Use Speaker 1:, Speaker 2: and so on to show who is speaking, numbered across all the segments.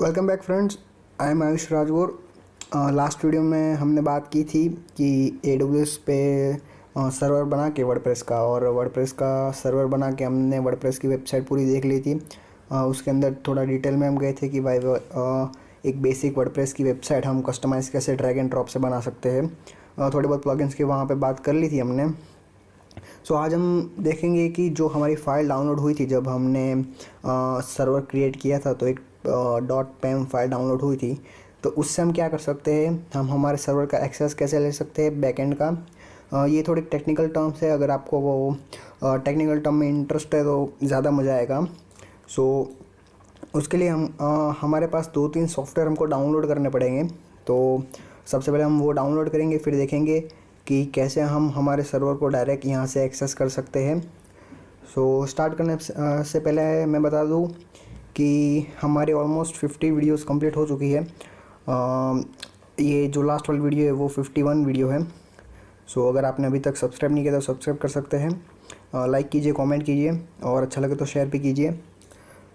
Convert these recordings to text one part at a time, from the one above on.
Speaker 1: Welcome back friends. I am Ayush Rajgor. Last video में हमने बात की थी कि AWS पे सर्वर बना के वर्डप्रेस का सर्वर बना के हमने वर्डप्रेस की वेबसाइट पूरी देख ली थी। उसके अंदर थोड़ा डिटेल में हम गए थे कि भाई एक बेसिक वर्डप्रेस की वेबसाइट हम कस्टमाइज़ कैसे ड्रैग एंड ड्रॉप से बना सकते हैं। थोड़ी बहुत प्लगइन्स की वहाँ पे बात कर ली थी हमने। सो आज हम देखेंगे कि जो हमारी फ़ाइल डाउनलोड हुई थी जब हमने सर्वर क्रिएट किया था, तो एक .pem फाइल डाउनलोड हुई थी। तो उससे हम क्या कर सकते हैं, हम हमारे सर्वर का एक्सेस कैसे ले सकते हैं बैकएंड का। ये थोड़ी टेक्निकल टर्म्स है, अगर आपको वो टेक्निकल टर्म में इंटरेस्ट है तो ज़्यादा मज़ा आएगा। सो उसके लिए हमारे पास 2-3 सॉफ्टवेयर हमको डाउनलोड करने पड़ेंगे। तो सबसे पहले हम वो डाउनलोड करेंगे, फिर देखेंगे कि कैसे हम हमारे सर्वर को डायरेक्ट यहाँ से एक्सेस कर सकते हैं। सो स्टार्ट करने से पहले मैं बता दूँ कि हमारी ऑलमोस्ट 50 वीडियोस कंप्लीट हो चुकी है। ये जो लास्ट वाली वीडियो है वो 51 वीडियो है। सो अगर आपने अभी तक सब्सक्राइब नहीं किया तो सब्सक्राइब कर सकते हैं। लाइक कीजिए, कमेंट कीजिए और अच्छा लगे तो शेयर भी कीजिए।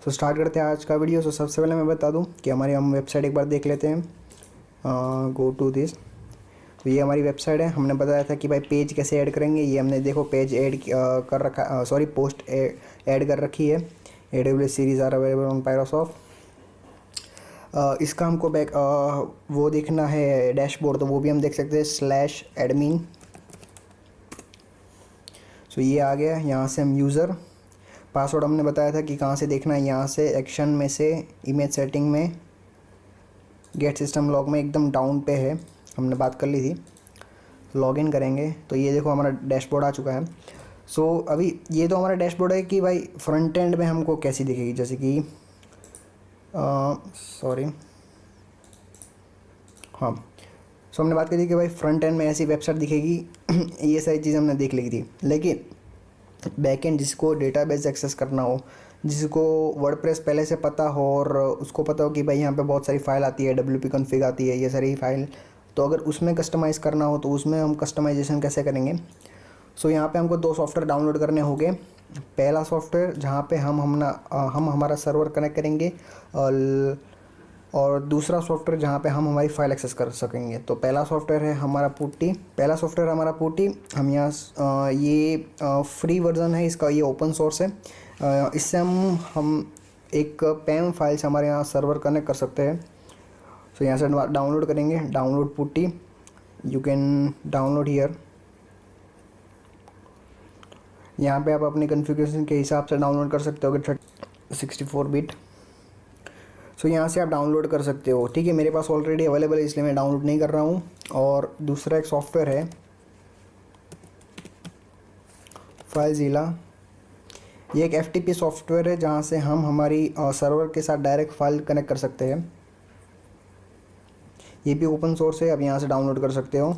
Speaker 1: सो स्टार्ट करते हैं आज का वीडियो। सो सबसे पहले मैं बता दूं कि हम वेबसाइट एक बार देख लेते हैं। Go to this. तो ये हमारी वेबसाइट है। हमने बताया था कि भाई पेज कैसे ऐड करेंगे। ये हमने देखो पेज ऐड कर रखा, सॉरी पोस्ट ऐड कर रखी है। AWS series are available on Pyrosoft. इसका हमको वो देखना है डैशबोर्ड, तो वो भी हम देख सकते हैं /admin। सो ये आ गया। यहाँ से हम यूज़र पासवर्ड हमने बताया था कि कहाँ से देखना है, यहाँ से एक्शन में से इमेज सेटिंग में गेट सिस्टम लॉग में एकदम डाउन पे है, हमने बात कर ली थी। लॉगिन करेंगे तो ये देखो हमारा डैशबोर्ड आ चुका है। सो अभी ये तो हमारा डैशबोर्ड है कि भाई फ्रंट एंड में हमको कैसी दिखेगी, जैसे कि सॉरी हाँ। सो हमने बात करी कि भाई फ्रंट एंड में ऐसी वेबसाइट दिखेगी। ये सारी चीज़ हमने देख ली थी। लेकिन बैकएंड जिसको डेटाबेस एक्सेस करना हो, जिसको वर्डप्रेस पहले से पता हो और उसको पता हो कि भाई यहाँ पे बहुत सारी फाइल आती है, WP कॉन्फ़िग आती है, ये सारी फाइल, तो अगर उसमें कस्टमाइज़ करना हो तो उसमें हम कस्टमाइजेशन कैसे करेंगे। सो यहाँ पे हमको 2 सॉफ्टवेयर डाउनलोड करने होंगे। पहला सॉफ्टवेयर जहाँ पे हम हमारा सर्वर कनेक्ट करेंगे और दूसरा सॉफ्टवेयर जहाँ पे हम हमारी फ़ाइल एक्सेस कर सकेंगे। तो पहला सॉफ्टवेयर है हमारा पुट्टी। हम यहाँ ये फ्री वर्जन है इसका, ये ओपन सोर्स है। इससे हम एक पैम फाइल से हमारे यहाँ सर्वर कनेक्ट कर सकते हैं। तो यहाँ से डाउनलोड करेंगे, download putty, you can download here. यहाँ पे आप अपनी कॉन्फ़िगरेशन के हिसाब से डाउनलोड कर सकते हो, 64 बिट। सो यहाँ से आप डाउनलोड कर सकते हो। ठीक है, मेरे पास ऑलरेडी अवेलेबल है इसलिए मैं डाउनलोड नहीं कर रहा हूँ। और दूसरा एक सॉफ्टवेयर है फाइलज़िला। ये एक FTP सॉफ्टवेयर है जहाँ से हम हमारी सर्वर के साथ डायरेक्ट फाइल कनेक्ट कर सकते हैं। ये भी ओपन सोर्स है, आप यहाँ से डाउनलोड कर सकते हो।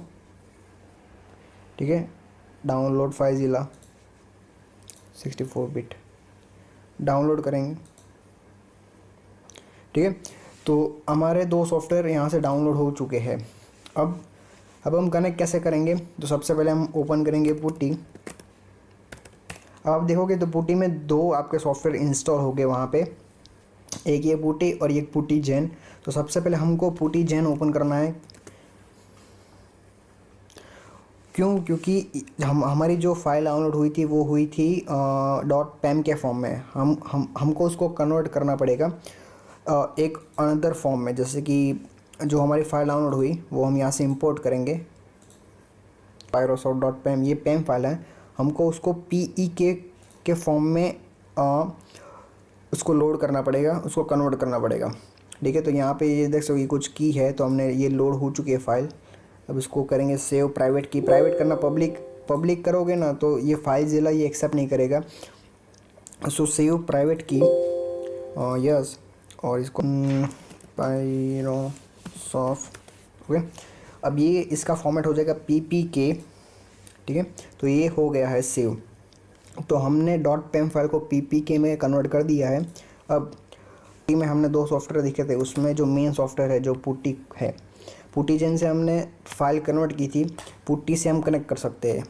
Speaker 1: ठीक है, डाउनलोड फाइलज़िला 64 बिट डाउनलोड करेंगे। ठीक है, तो हमारे 2 सॉफ्टवेयर यहाँ से डाउनलोड हो चुके हैं। अब हम कनेक्ट कैसे करेंगे, तो सबसे पहले हम ओपन करेंगे पुट्टी। अब आप देखोगे तो पुट्टी में 2 आपके सॉफ्टवेयर इंस्टॉल हो गए वहाँ पे, एक ये पुट्टी और एक पुट्टी जेन। तो सबसे पहले हमको पुट्टी जेन ओपन करना है। क्योंकि हमारी जो फाइल डाउनलोड हुई थी वो हुई थी .pem के फॉर्म में। हमको उसको कन्वर्ट करना पड़ेगा एक अनदर फॉर्म में। जैसे कि जो हमारी फाइल डाउनलोड हुई वो हम यहाँ से इंपोर्ट करेंगे pyrosoft.pem, ये पेम फाइल है। हमको उसको PEK के फॉर्म में उसको लोड करना पड़ेगा, उसको कन्वर्ट करना पड़ेगा। ठीक है, तो यहाँ पे ये देख सकते कुछ की है, तो हमने ये लोड हो चुकी है फाइल। अब इसको करेंगे सेव प्राइवेट की। प्राइवेट करना, पब्लिक करोगे ना तो ये फाइलज़िला ये एक्सेप्ट नहीं करेगा। सो सेव प्राइवेट की यस, और इसको पायरोसॉफ्ट। ओके, अब ये इसका फॉर्मेट हो जाएगा PPK। ठीक है, तो ये हो गया है सेव। तो हमने .pem फाइल को PPK में कन्वर्ट कर दिया है। अब में हमने 2 सॉफ्टवेयर दिखे थे, उसमें जो मेन सॉफ्टवेयर है जो पुट्टी है, पुट्टी जेन से हमने फाइल कन्वर्ट की थी, पुट्टी से हम कनेक्ट कर सकते हैं।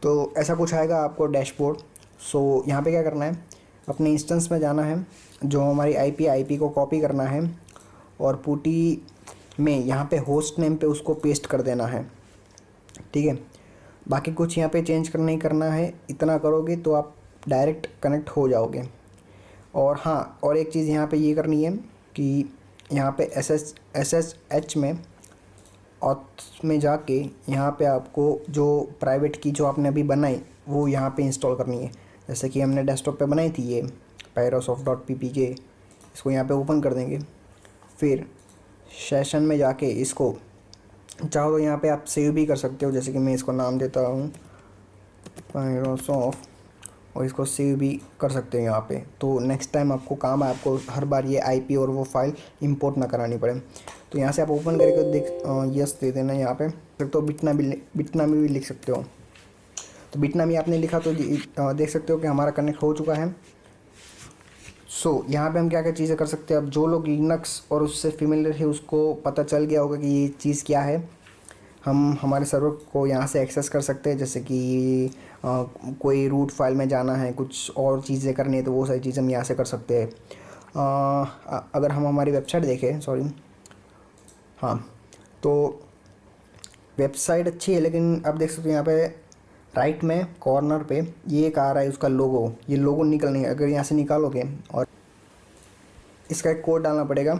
Speaker 1: तो ऐसा कुछ आएगा आपको डैशबोर्ड। सो यहाँ पे क्या करना है, अपने इंस्टेंस में जाना है, जो हमारी IP को कॉपी करना है और पुटी में यहाँ पे होस्ट नेम पे उसको पेस्ट कर देना है, ठीक है। बाकी कुछ यहाँ पे चेंज नहीं करना है, इतना करोगे तो आप डायरेक्ट कनेक्ट हो जाओगे। और हाँ, और एक चीज़ यहाँ पे ये करनी है कि यहाँ पे SSH में ऑथ में जाके यहाँ पे आपको जो प्राइवेट की जो आपने अभी बनाई वो यहाँ पे इंस्टॉल करनी है। जैसे कि हमने डेस्कटॉप पे बनाई थी ये pyrosoft.ppk, इसको यहाँ पे ओपन कर देंगे। फिर सेशन में जाके इसको चाहो तो यहाँ पे आप सेव भी कर सकते हो, जैसे कि मैं इसको नाम देता हूँ पायरोसॉफ्ट, और इसको सेव भी कर सकते हो यहाँ पे। तो नेक्स्ट टाइम आपको काम है, आपको हर बार ये आईपी और वो फाइल इंपोर्ट ना करानी पड़े। तो यहाँ से आप ओपन करके देख यस दे देना यहाँ पे। तो बिटनामी भी लिख सकते हो। तो बिटनामी आपने लिखा तो देख सकते हो कि हमारा कनेक्ट हो चुका है। सो यहाँ पे हम क्या क्या चीज़ें कर सकते हैं। अब जो लोग लिनक्स और उससे फेमिलियर है उसको पता चल गया होगा कि ये चीज़ क्या है। हम हमारे सर्वर को यहाँ से एक्सेस कर सकते हैं, जैसे कि कोई रूट फाइल में जाना है, कुछ और चीज़ें करनी है, तो वो सारी चीज़ें हम यहाँ से कर सकते हैं। अगर हम हमारी वेबसाइट देखें, सॉरी, हाँ, तो वेबसाइट अच्छी है, लेकिन आप देख सकते हो यहाँ पे राइट में कॉर्नर पे ये एक आ रहा है उसका लोगो, ये लोगो निकलनी है। अगर यहाँ से निकालोगे और इसका एक कोड डालना पड़ेगा।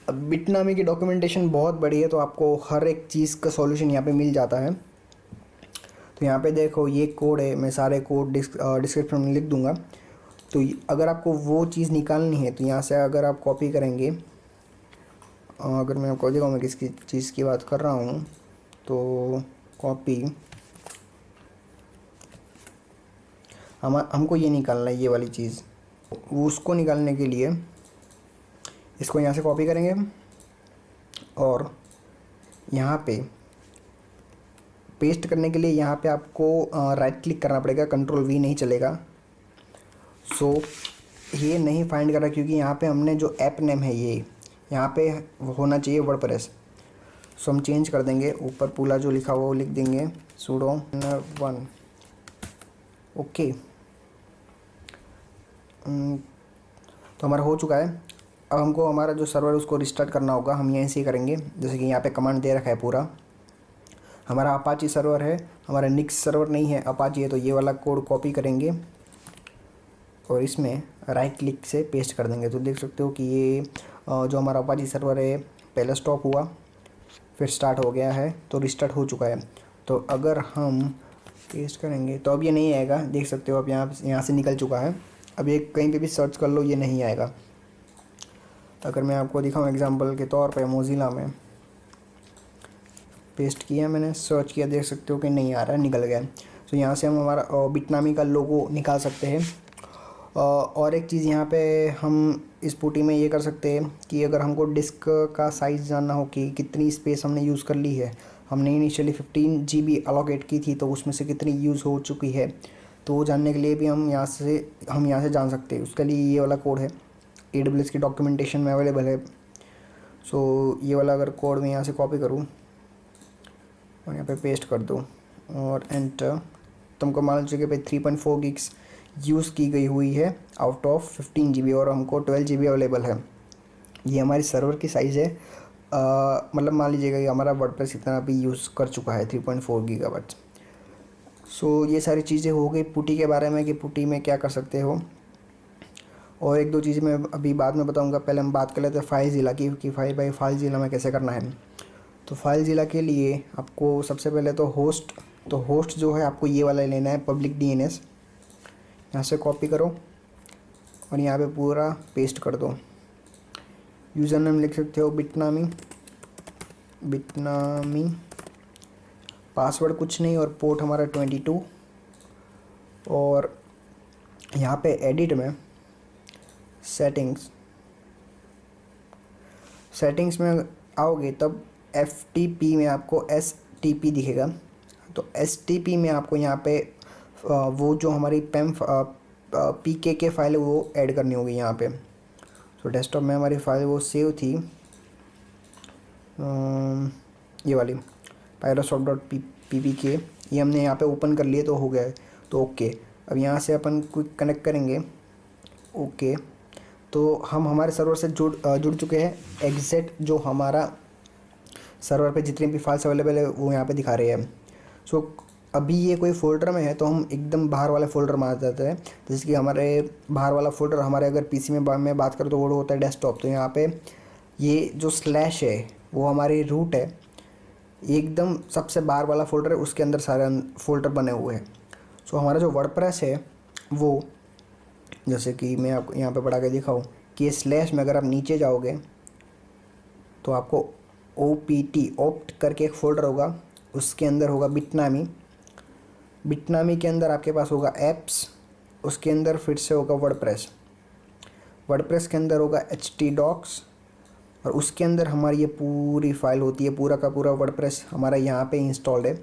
Speaker 1: अब बिटनामी की डॉक्यूमेंटेशन बहुत बड़ी है, तो आपको हर एक चीज़ का सॉल्यूशन यहाँ पे मिल जाता है। तो यहाँ पे देखो ये कोड है, मैं सारे कोड डिस्क्रिप्शन में लिख दूँगा। तो अगर आपको वो चीज़ निकालनी है तो यहाँ से अगर आप कॉपी करेंगे, अगर मैं आपको दिखाऊँ मैं किसकी चीज़ की बात कर रहा हूँ, तो कॉपी, हमको ये निकालना है, ये वाली चीज़। उसको निकालने के लिए इसको यहाँ से कॉपी करेंगे और यहाँ पे पेस्ट करने के लिए यहाँ पे आपको राइट क्लिक करना पड़ेगा, कंट्रोल V नहीं चलेगा। सो ये नहीं फाइंड कर रहा क्योंकि यहाँ पे हमने जो ऐप नेम है ये यहाँ पे होना चाहिए वर्डप्रेस। सो हम चेंज कर देंगे, ऊपर पूरा जो लिखा हुआ वो लिख देंगे sudo 1। ओके, तो हमारा हो चुका है। अब हमको हमारा जो सर्वर उसको रिस्टार्ट करना होगा, हम यहीं से ही करेंगे। जैसे कि यहाँ पे कमांड दे रखा है पूरा, हमारा अपाची सर्वर है, हमारा निक्स सर्वर नहीं है, अपाची है। तो ये वाला कोड कॉपी करेंगे और इसमें राइट क्लिक से पेस्ट कर देंगे। तो देख सकते हो कि ये जो हमारा अपाची सर्वर है पहले स्टॉप हुआ, फिर स्टार्ट हो गया है, तो रिस्टार्ट हो चुका है। तो अगर हम पेस्ट करेंगे तो अब ये नहीं आएगा, देख सकते हो अब यहाँ से निकल चुका है। अब ये कहीं पे भी सर्च कर लो ये नहीं आएगा। अगर मैं आपको दिखाऊं एग्जांपल के तौर पे, मोज़िला में पेस्ट किया मैंने, सर्च किया, देख सकते हो कि नहीं आ रहा है, निकल गया। तो यहाँ से हम हमारा बिटनामी का लोगो निकाल सकते हैं। और एक चीज़ यहाँ पे हम इस पुटी में ये कर सकते हैं कि अगर हमको डिस्क का साइज़ जानना हो कि कितनी स्पेस हमने यूज़ कर ली है, हमने इनिशियली 15 GB अलोकेट की थी, तो उसमें से कितनी यूज़ हो चुकी है, तो वो जानने के लिए भी हम यहाँ से जान सकते हैं। उसके लिए ये वाला कोड है, AWS की डॉक्यूमेंटेशन में अवेलेबल है। सो ये वाला अगर कोड मैं यहाँ से कॉपी करूँ और यहाँ पे पेस्ट कर दूँ और एंटर, तुमको मान लीजिए कि भाई 3.4 gigs यूज़ की गई हुई है आउट ऑफ 15 GB, और हमको 12 GB अवेलेबल है। ये हमारी सर्वर की साइज़ है। मतलब मान लीजिएगा कि हमारा वर्डप्रेस इतना भी यूज़ कर चुका है 3.4 गीगाबाइट। सो ये सारी चीज़ें हो गई पुटी के बारे में कि पुटी में क्या कर सकते हो। और एक दो चीज़ें मैं अभी बाद में बताऊंगा, पहले हम बात कर लेते हैं फाइलज़िला की कि फाइलज़िला में कैसे करना है। तो फाइलज़िला के लिए आपको सबसे पहले तो होस्ट जो है आपको ये वाला लेना है, पब्लिक DNS। यहाँ से कॉपी करो और यहाँ पे पूरा पेस्ट कर दो। यूज़र नेम लिख सकते हो बिटनामी, पासवर्ड कुछ नहीं, और पोर्ट हमारा 22। और यहाँ पे एडिट में सेटिंग्स में आओगे तब FTP में आपको STP दिखेगा। तो STP में आपको यहाँ पे वो जो हमारी PKK फाइल है वो ऐड करनी होगी यहाँ पे। तो डेस्कटॉप में हमारी फाइल वो सेव थी, ये वाली pyrosoft.ppk, ये हमने यहाँ पे ओपन कर लिए तो हो गया है। तो ओके, अब यहाँ से अपन क्विक कनेक्ट करेंगे। ओके, तो हम हमारे सर्वर से जुड़ चुके हैं। एग्जिट जो हमारा सर्वर पे जितनी भी फाइल्स अवेलेबल है वो यहाँ पे दिखा रही है। सो अभी ये कोई फ़ोल्डर में है तो हम एकदम बाहर वाले फ़ोल्डर में आ जाते हैं। जैसे कि हमारे बाहर वाला फ़ोल्डर हमारे अगर पीसी में मैं बात करूँ तो वो होता है डेस्कटॉप। तो यहाँ पे ये जो स्लैश है वो हमारी रूट है, ये एकदम सबसे बाहर वाला फ़ोल्डर है, उसके अंदर सारे फ़ोल्डर बने हुए हैं। सो हमारा जो वर्डप्रेस है वो, जैसे कि मैं आपको यहाँ पे बढ़ा के दिखाऊँ कि स्लैश में अगर आप नीचे जाओगे तो आपको ओप्ट करके एक फ़ोल्डर होगा, उसके अंदर होगा बिटनामी। बिटनामी के अंदर आपके पास होगा एप्स, उसके अंदर फिर से होगा वर्डप्रेस। वर्डप्रेस के अंदर होगा htdocs और उसके अंदर हमारी ये पूरी फाइल होती है। पूरा का पूरा वर्डप्रेस हमारा यहाँ पे इंस्टॉल्ड है।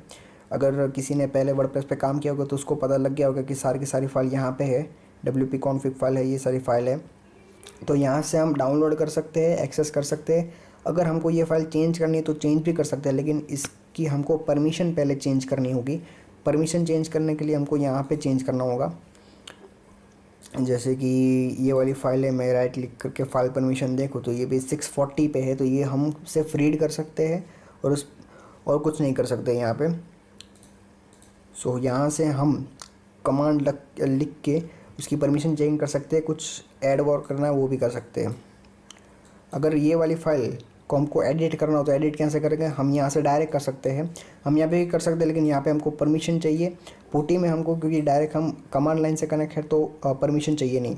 Speaker 1: अगर किसी ने पहले वर्डप्रेस पे काम किया होगा तो उसको पता लग गया होगा कि सारी की सारी फाइल यहाँ पे है। wp config फाइल है, ये सारी फाइल है। तो यहाँ से हम डाउनलोड कर सकते हैं, एक्सेस कर सकते हैं। अगर हमको ये फ़ाइल चेंज करनी है तो चेंज भी कर सकते हैं, लेकिन इसकी हमको परमिशन पहले चेंज करनी होगी। परमिशन चेंज करने के लिए हमको यहाँ पे चेंज करना होगा। जैसे कि ये वाली फ़ाइल है, मैं राइट क्लिक करके फ़ाइल परमिशन देखूँ तो ये भी 640 पे है, तो ये हम सिर्फ रीड कर सकते हैं और कुछ नहीं कर सकते यहाँ पे। सो यहाँ से हम कमांड लिख के उसकी परमिशन चेंज कर सकते हैं, कुछ ऐड वॉर करना है वो भी कर सकते हैं। अगर ये वाली फ़ाइल को हमको एडिट करना हो तो एडिट कैसे करेंगे, हम यहाँ से डायरेक्ट कर सकते हैं। हम यहाँ पे भी कर सकते हैं, लेकिन यहाँ पे हमको परमिशन चाहिए। पुटी में हमको, क्योंकि डायरेक्ट हम कमांड लाइन से कनेक्ट है तो परमिशन चाहिए नहीं।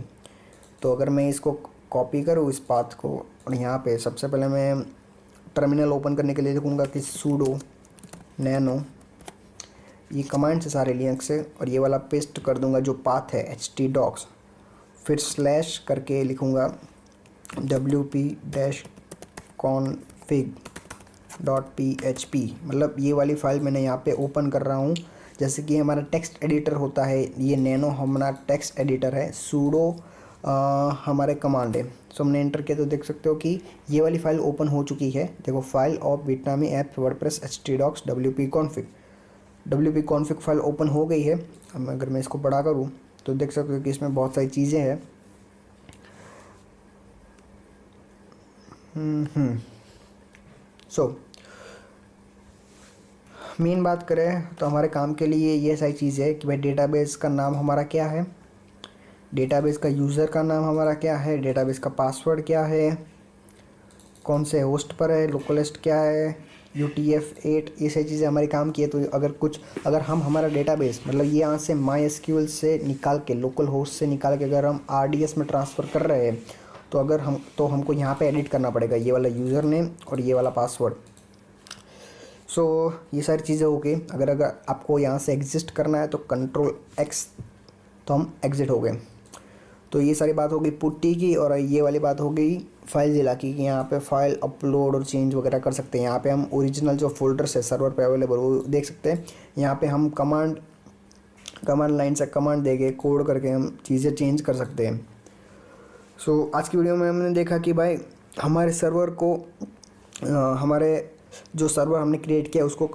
Speaker 1: तो अगर मैं इसको कॉपी करूँ इस पाथ को, और यहाँ पे सबसे पहले मैं टर्मिनल ओपन करने के लिए लिखूँगा कि sudo nano, ये कमांड से सारे लिंक से, और ये वाला पेस्ट कर दूँगा जो पाथ है htdocs, फिर स्लैश करके लिखूँगा wp-config.php, मतलब ये वाली फ़ाइल मैंने यहाँ पे ओपन कर रहा हूँ। जैसे कि हमारा टेक्स्ट एडिटर होता है, ये नैनो हमारा टेक्स्ट एडिटर है, सूडो हमारे कमांड है। सो हमने एंटर किया तो देख सकते हो कि ये वाली फ़ाइल ओपन हो चुकी है। देखो, file of Bitnami app WordPress htdocs wp config file open हो गई है। अब अगर मैं इसको बड़ा करूँ तो देख सकते हो कि इसमें बहुत सारी चीज़ें हैं। सो मेन बात करें तो हमारे काम के लिए ये सारी चीज़ है कि भाई डेटाबेस का नाम हमारा क्या है, डेटाबेस का यूज़र का नाम हमारा क्या है, डेटाबेस का पासवर्ड क्या है, कौन से होस्ट पर है, लोकलिस्ट क्या है, UTF-8, ये सारी चीज़ें हमारी काम की है। तो अगर हम हमारा डेटाबेस, मतलब ये यहाँ से MySQL से निकाल के, लोकल होस्ट से निकाल के अगर हम RDS में ट्रांसफ़र कर रहे हैं तो हमको यहाँ पे एडिट करना पड़ेगा ये वाला यूज़र नेम और ये वाला पासवर्ड। सो ये सारी चीज़ें हो गई। अगर आपको यहाँ से एग्जिस्ट करना है तो Ctrl+X, तो हम एग्ज़िट हो गए। तो ये सारी बात हो गई पुट्टी की, और ये वाली बात हो गई फाइलज़िला की कि यहाँ पे फ़ाइल अपलोड और चेंज वगैरह कर सकते हैं। यहाँ पे हम ओरिजिनल जो फोल्डर्स है सर्वर पे अवेलेबल वो देख सकते हैं। यहाँ पे हम कमांड लाइन से कमांड देके कोड करके हम चीज़ें चेंज कर सकते हैं। सो आज की वीडियो में हमने देखा कि भाई हमारे सर्वर को हमारे जो सर्वर हमने क्रिएट किया उसको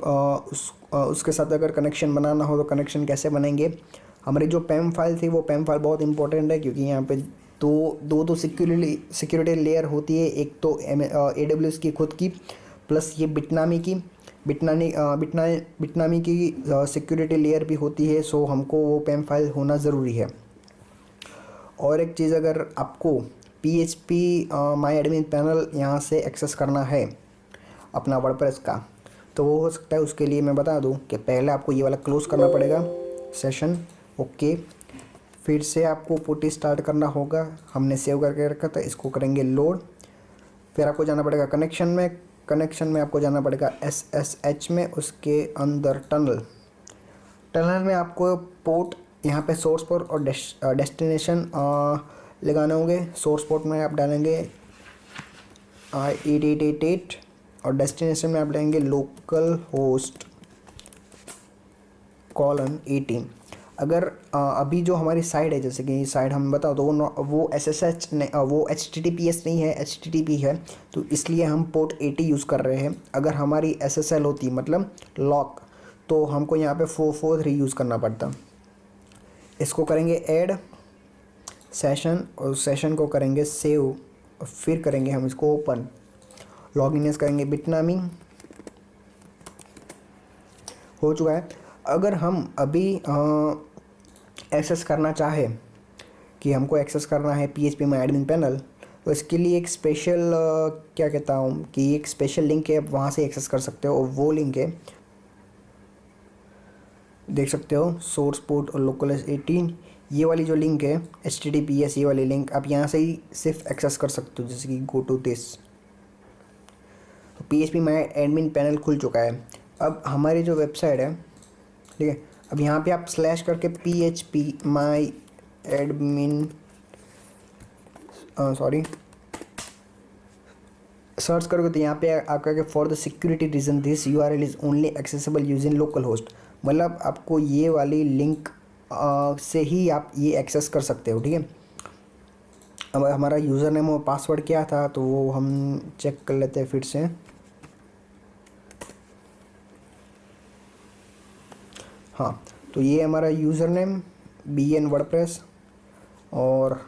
Speaker 1: उसके साथ अगर कनेक्शन बनाना हो तो कनेक्शन कैसे बनेंगे। हमारी जो पैम फाइल थी वो पैम फाइल बहुत इंपॉर्टेंट है, क्योंकि यहाँ पे दो सिक्योरिटी लेयर होती है। एक तो AWS की खुद की, प्लस ये बिटनामी की सिक्योरिटी लेयर भी होती है। सो हमको वो पैम फाइल होना ज़रूरी है। और एक चीज़, अगर आपको PHP माई एडमिन पैनल यहाँ से एक्सेस करना है अपना वर्डप्रेस का, तो वो हो सकता है। उसके लिए मैं बता दूं कि पहले आपको ये वाला क्लोज़ करना पड़ेगा सेशन, ओके। फिर से आपको पुटी स्टार्ट करना होगा, हमने सेव करके रखा था, इसको करेंगे लोड। फिर आपको जाना पड़ेगा कनेक्शन में आपको जाना पड़ेगा SSH में, उसके अंदर टनल में आपको पोर्ट यहाँ पे सोर्स पोर्ट और डेस्टिनेशन लगाने होंगे। सोर्स पोर्ट में आप डालेंगे 8888 और डेस्टिनेशन में आप डालेंगे लोकल होस्ट :18। अगर अभी जो हमारी साइट है, जैसे कि साइट हम बताओ तो वो SSH वो HTTPS नहीं है, HTTP है, तो इसलिए हम पोर्ट 80 यूज़ कर रहे हैं। अगर हमारी SSL होती, मतलब लॉक, तो हमको यहाँ पे 443 यूज़ करना पड़ता। इसको करेंगे ऐड, सेशन और सेशन को करेंगे सेव और फिर करेंगे हम इसको ओपन। लॉगिन करेंगे बिटनामी। हो चुका है। अगर हम अभी एक्सेस करना चाहे कि हमको एक्सेस करना है PHP माई एडमिन पैनल, तो इसके लिए एक स्पेशल क्या कहता हूँ कि एक स्पेशल लिंक है, आप वहाँ से एक्सेस कर सकते हो। और वो लिंक है, देख सकते हो, सोर्स पोर्ट और लोकलहोस्ट 18, ये वाली जो लिंक है HTTPS, ये वाली लिंक आप यहाँ से ही सिर्फ एक्सेस कर सकते हो, जैसे कि गो टू दिस। तो PHP माई एडमिन पैनल खुल चुका है। अब हमारी जो वेबसाइट है, ठीक है, अब यहाँ पे आप स्लैश करके PHP माई एडमिन सर्च करोगे तो यहाँ पे आपका कि for the security reason this URL is only accessible using local host. मतलब आपको ये वाली लिंक से ही आप ये एक्सेस कर सकते हो, ठीक है। अब हमारा यूज़र नेम और पासवर्ड क्या था तो वो हम चेक कर लेते हैं फिर से। हाँ, तो ये हमारा यूज़र नेम BN वर्डप्रेस और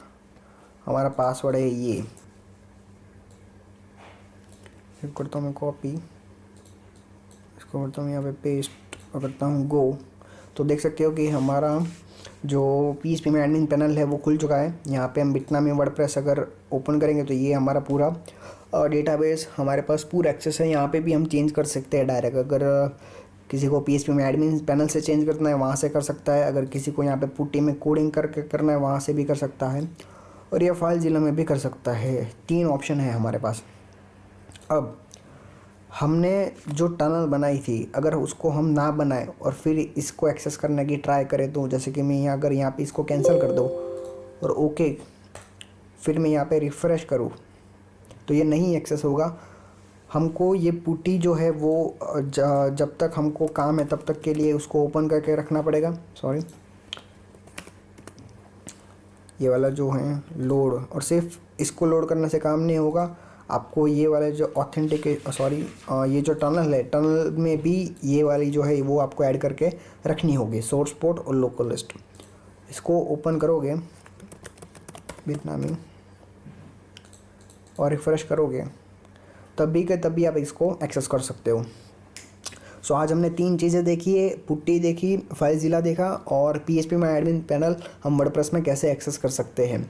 Speaker 1: हमारा पासवर्ड है ये। करता हूँ मैं कॉपी, इसको करता हूँ यहाँ पे पेस्ट और करता हूँ गो। तो देख सकते हो कि हमारा जो PHP में एडमिन पैनल है वो खुल चुका है। यहाँ पे हम बिटनामी वर्डप्रेस अगर ओपन करेंगे तो ये हमारा पूरा डेटाबेस हमारे पास पूरा एक्सेस है। यहाँ पे भी हम चेंज कर सकते हैं डायरेक्ट। अगर किसी को PHP में एडमिन पैनल से चेंज करना है वहाँ से कर सकता है। अगर किसी को यहाँ पे पुट्टी में कोडिंग करके करना है वहाँ से भी कर सकता है, और यह फाइलज़िला में भी कर सकता है। 3 ऑप्शन है हमारे पास। अब हमने जो टनल बनाई थी, अगर उसको हम ना बनाए और फिर इसको एक्सेस करने की ट्राई करें, तो जैसे कि मैं यहाँ अगर यहाँ पे इसको कैंसिल कर दूँ और ओके, फिर मैं यहाँ पे रिफ़्रेश करूँ तो ये नहीं एक्सेस होगा। हमको ये पुट्टी जो है वो जब तक हमको काम है तब तक के लिए उसको ओपन करके रखना पड़ेगा। सॉरी, ये वाला जो है लोड, और सिर्फ इसको लोड करने से काम नहीं होगा, आपको ये वाले जो ये जो टनल है, टनल में भी ये वाली जो है वो आपको ऐड करके रखनी होगी, सोर्स पोर्ट और लोकल लिस्ट। इसको ओपन करोगे बिटनामी और रिफ़्रेश करोगे तभी के तभी आप इसको एक्सेस कर सकते हो। सो आज हमने 3 चीज़ें देखी है, पुट्टी देखी, फाइलज़िला देखा और PHP माई एडमिन पैनल हम वर्डप्रेस में कैसे एक्सेस कर सकते हैं।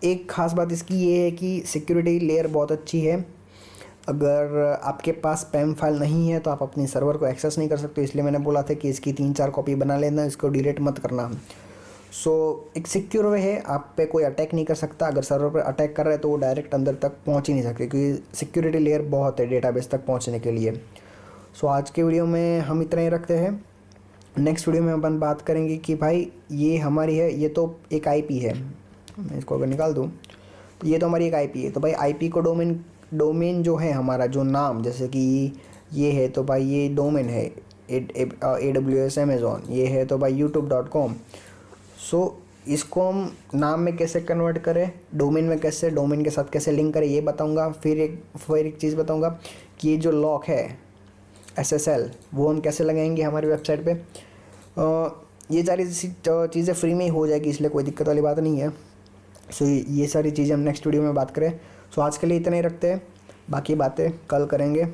Speaker 1: एक ख़ास बात इसकी ये है कि सिक्योरिटी लेयर बहुत अच्छी है। अगर आपके पास स्पैम फाइल नहीं है तो आप अपनी सर्वर को एक्सेस नहीं कर सकते, इसलिए मैंने बोला था कि इसकी 3-4 कॉपी बना लेना, इसको डिलीट मत करना। एक सिक्योर वे है, आप पे कोई अटैक नहीं कर सकता। अगर सर्वर पर अटैक कर रहा है तो वो डायरेक्ट अंदर तक पहुंच ही नहीं सकते, क्योंकि सिक्योरिटी लेयर बहुत है डेटाबेस तक पहुंचने के लिए। आज के वीडियो में हम इतना ही रखते हैं। नेक्स्ट वीडियो में अपन बात करेंगे कि भाई ये हमारी है, ये तो एक IP है, मैं इसको अगर निकाल दूँ तो ये तो हमारी एक IP है। तो भाई IP को डोमेन जो है हमारा, जो नाम, जैसे कि ये है तो भाई ये डोमेन है AWS Amazon, ये है तो भाई youtube.com। इसको हम नाम में कैसे कन्वर्ट करें, डोमेन में कैसे, डोमेन के साथ कैसे लिंक करें, ये बताऊंगा। फिर एक चीज़ बताऊंगा कि ये जो लॉक है SSL वो हम कैसे लगाएंगे हमारी वेबसाइट पे। ये सारी चीज़ें फ्री में ही हो जाएगी, इसलिए कोई दिक्कत वाली बात नहीं है। ये सारी चीज़ें हम नेक्स्ट वीडियो में बात करें। आज के लिए इतना ही रखते हैं, बाकी बातें कल करेंगे।